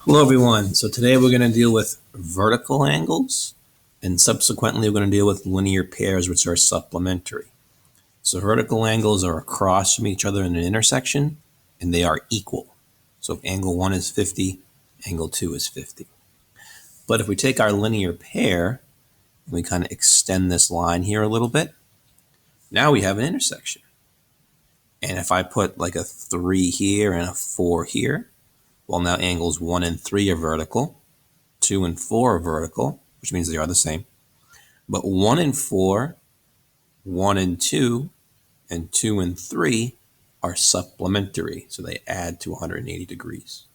Hello everyone. So today we're going to deal with vertical angles, and subsequently we're going to deal with linear pairs, which are supplementary. So vertical angles are across from each other in an intersection, and they are equal. So if angle 1 is 50, angle 2 is 50. But if we take our linear pair and we kind of extend this line here a little bit, now we have an intersection. And if I put like a 3 here and a 4 here, well, now angles 1 and 3 are vertical, 2 and 4 are vertical, which means they are the same. But 1 and 4, 1 and 2, and 2 and 3 are supplementary, so they add to 180 degrees.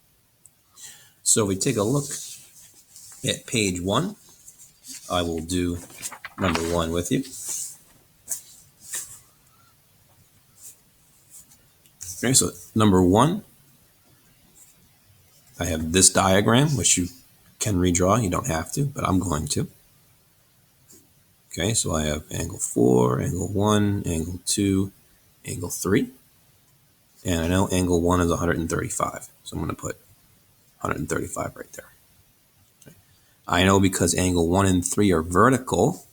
So if we take a look at page 1, I will do number 1 with you. Okay, so number 1, I have this diagram, which you can redraw. You don't have to, but I'm going to. Okay, so I have angle 4, angle 1, angle 2, angle 3. And I know angle 1 is 135, so I'm going to put 135 right there. Okay. I know because angle 1 and 3 are vertical,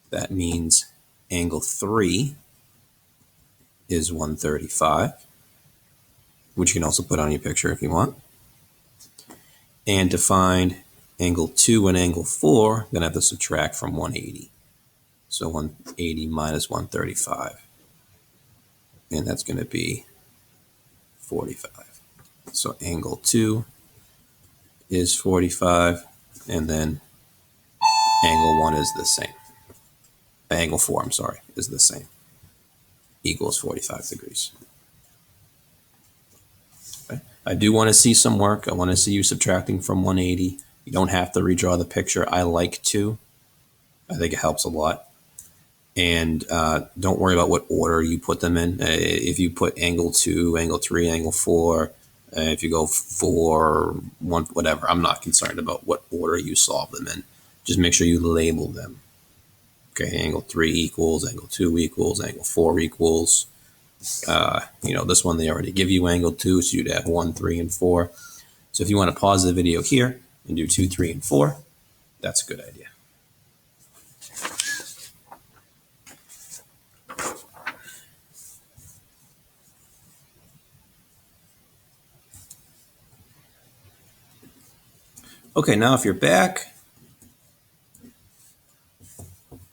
that means angle 3 is 135, which you can also put on your picture if you want. And to find angle 2 and angle 4, I'm going to have to subtract from 180. So 180 minus 135. And that's going to be 45. So angle 2 is 45, and then angle 1 is the same. Angle 4, I'm sorry, is the same. Equals 45 degrees. Okay. I do want to see some work. I want to see you subtracting from 180. You don't have to redraw the picture. I like to. I think it helps a lot. And don't worry about what order you put them in. If you put angle 2, angle 3, angle 4, if you go 4, 1, whatever, I'm not concerned about what order you solve them in. Just make sure you label them. Okay, angle 3 equals, angle 2 equals, angle 4 equals. This one they already give you angle 2, so you'd have 1, 3, and 4. So if you want to pause the video here and do 2, 3, and 4, that's a good idea. Okay, now if you're back,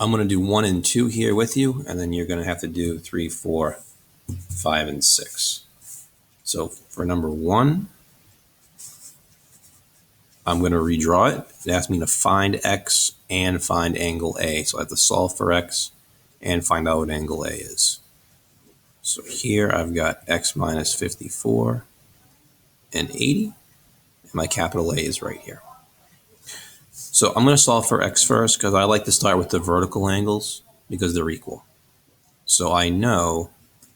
I'm going to do 1 and 2 here with you, and then you're going to have to do 3, 4, 5, and 6. So for number 1, I'm going to redraw it. It asks me to find x and find angle A. So I have to solve for x and find out what angle A is. So here I've got x minus 54 and 80, and my capital A is right here. So I'm going to solve for x first because I like to start with the vertical angles because they're equal. So I know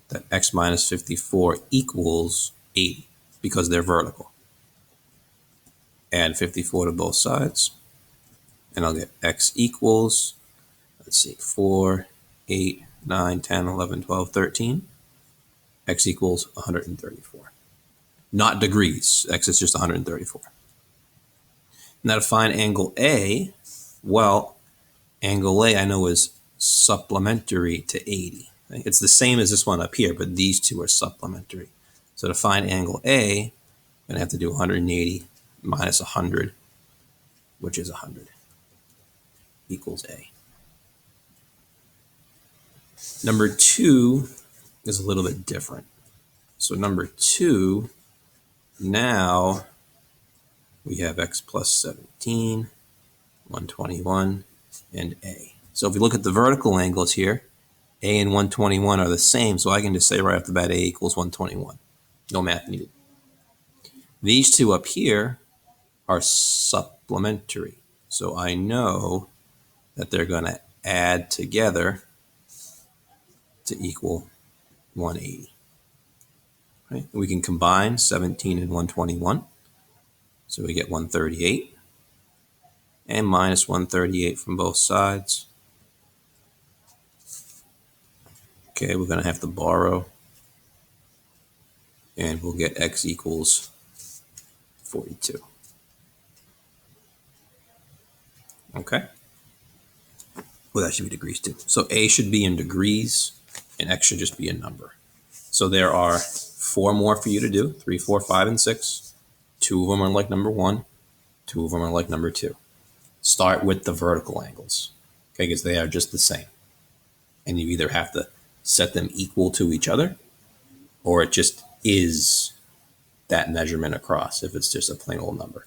that x minus 54 equals 80 because they're vertical. Add 54 to both sides, and I'll get x equals, 4, 8, 9, 10, 11, 12, 13. X equals 134. Not degrees. X is just 134. Now to find angle A, well, angle A I know is supplementary to 80. Right? It's the same as this one up here, but these two are supplementary. So to find angle A, I'm going to have to do 180 minus 100, which is 100, equals A. Number 2 is a little bit different. So number 2, now we have x plus 17, 121, and A. So if we look at the vertical angles here, A and 121 are the same, so I can just say right off the bat A equals 121. No math needed. These two up here are supplementary, so I know that they're going to add together to equal 180. Right? We can combine 17 and 121, so we get 138, and minus 138 from both sides. Okay, we're going to have to borrow, and we'll get x equals 42. Okay. Well, that should be degrees too. So A should be in degrees and X should just be a number. So there are 4 more for you to do, 3, 4, 5, and 6. 2 of them are like number 1. 2 of them are like number 2. Start with the vertical angles, okay, because they are just the same. And you either have to set them equal to each other or it just is that measurement across if it's just a plain old number.